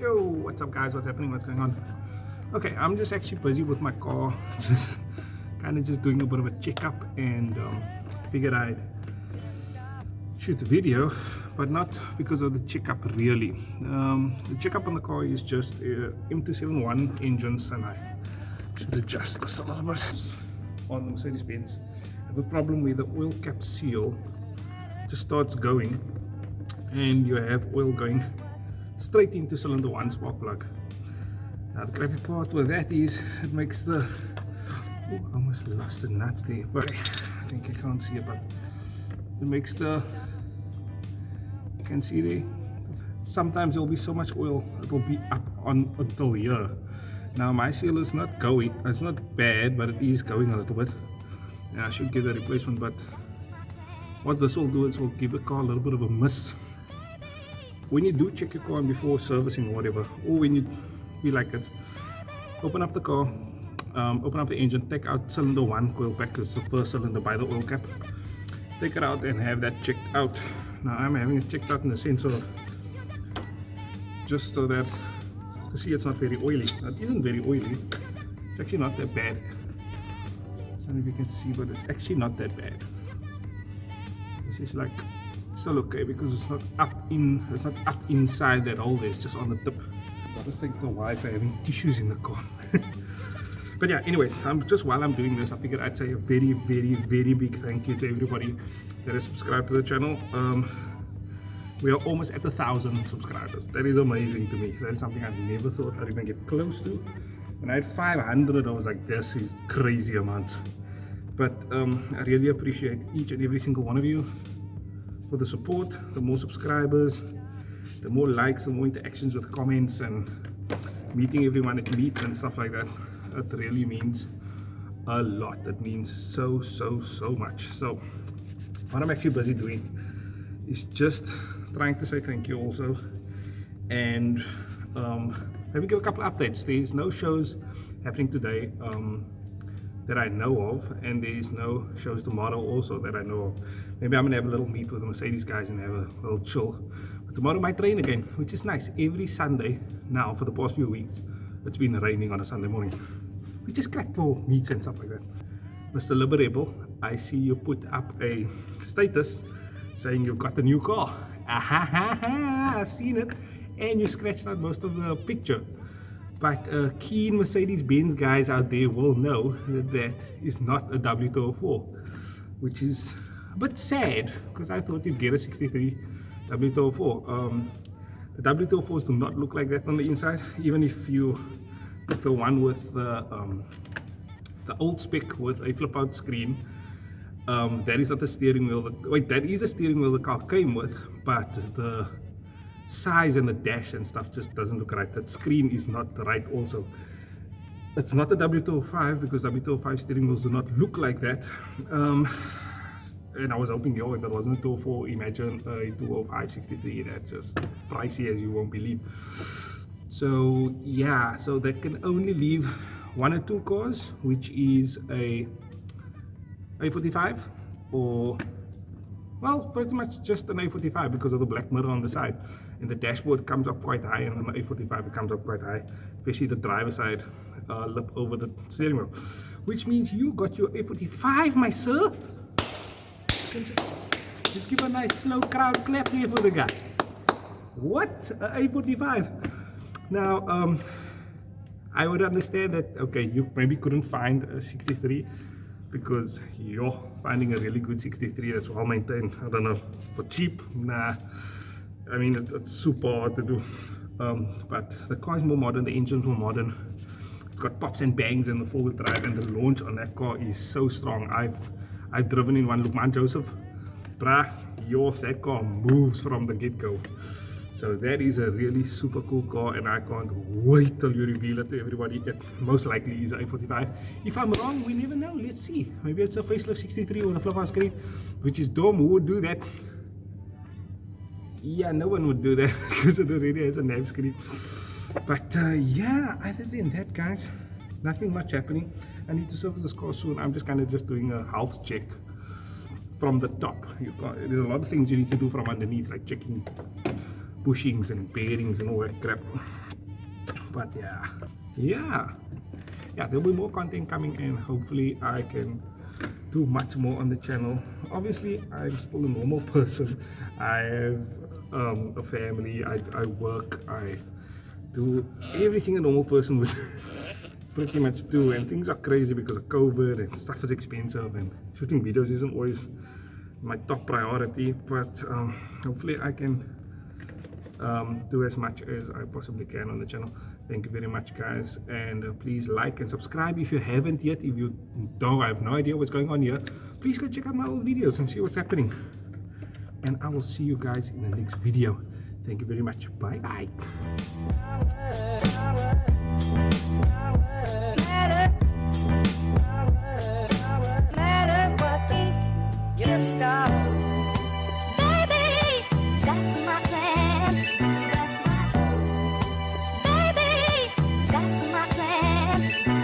Yo, what's up guys, what's happening, what's going on? Okay, I'm just actually busy with my car, just kind of just doing a bit of a checkup, and figured I'd shoot the video, but not because of the checkup really. The checkup on the car is just M271 engines, and I should adjust this a little bit. On the Mercedes-Benz, I have a problem where the oil cap seal just starts going and you have oil going straight into cylinder 1 spark plug. Now the crappy part with that is it makes the I almost lost the nut there, but I think you can't see it, but it makes the, you can see there, sometimes there'll be so much oil it will be up on until here. Now my seal is not going, it's not bad, but it is going a little bit, and I should get a replacement. But what this will do is will give the car a little bit of a miss. When you do check your car before servicing or whatever, or when you feel like it, open up the car, open up the engine, take out cylinder 1 coil pack, it's the first cylinder by the oil cap, take it out and have that checked out. Now I'm having it checked out in the sense of just so that to see it's not very oily. It isn't very oily, it's actually not that bad. I don't know if you can see, but it's actually not that bad. This is like still okay because it's not up inside that hole there, it's just on the tip. I don't think the wife are having tissues in the car. But yeah, anyways, while I'm doing this, I figured I'd say a very big thank you to everybody that has subscribed to the channel. We are almost at 1,000 subscribers. That is amazing to me. That is something I never thought I'd even get close to. When I had 500, I was like, this is crazy amounts. But I really appreciate each and every single one of you for the support. The more subscribers, the more likes, the more interactions with comments and meeting everyone at meets and stuff like that. It really means a lot. It means so much. So what I'm actually busy doing is just trying to say thank you also, and maybe give a couple of updates. There's no shows happening today that I know of, and there's no shows tomorrow also that I know of. Maybe I'm gonna have a little meet with the Mercedes guys and have a little chill. But tomorrow might rain again, which is nice. Every Sunday now for the past few weeks it's been raining on a Sunday morning, which is crap for meets and stuff like that. Mr. Liberebils, I see you put up a status saying you've got a new car. I've seen it, and you scratched out most of the picture. But keen Mercedes-Benz guys out there will know that that is not a W204, which is a bit sad because I thought you'd get a 63 W204. The W204s do not look like that on the inside, even if you pick the one with the old spec with a flip out screen. That is not the steering wheel. That is the steering wheel the car came with, but the size and the dash and stuff just doesn't look right. That screen is not right also. It's not a W205 because W205 steering wheels do not look like that. And I was hoping, if it wasn't a 204, imagine a 205 63. That's just pricey as you won't believe. So yeah, so that can only leave one or two cars, which is a A45 or, well, pretty much just an A45 because of the black mirror on the side, and the dashboard comes up quite high, and on the A45 it comes up quite high, especially the driver's side lip over the steering wheel, which means you got your A45, my sir. You can just give a nice slow crowd clap there for the guy. What? A45. Now I would understand that, okay, you maybe couldn't find a 63 because you're finding a really good 63 that's well maintained, I don't know, for cheap. Nah, I mean it's super hard to do. But the car is more modern, the engine's more modern, it's got pops and bangs and the four-wheel drive, and the launch on that car is so strong. I've driven in one. Look, man, Yusuf, brah, that car moves from the get-go. So that is a really super cool car, and I can't wait till you reveal it to everybody. It most likely is a A45. If I'm wrong, we never know. Let's see. Maybe it's a facelift 63 with a flip-out screen, which is dumb. Who would do that? Yeah, no one would do that because it already has a nav screen. But yeah, other than that, guys, nothing much happening. I need to service this car soon. I'm just kind of just doing a health check from the top. There's a lot of things you need to do from underneath, like checking bushings and bearings and all that crap. But yeah, there'll be more content coming in. Hopefully I can do much more on the channel. Obviously I'm still a normal person. I have a family, I work, I do everything a normal person would pretty much do, and things are crazy because of COVID and stuff is expensive and shooting videos isn't always my top priority, but hopefully I can do as much as I possibly can on the channel. Thank you very much, guys, and please like and subscribe if you haven't yet. If you don't, I have no idea what's going on here, please go check out my old videos and see what's happening, and I will see you guys in the next video. Thank you very much. Bye bye. That's my plan.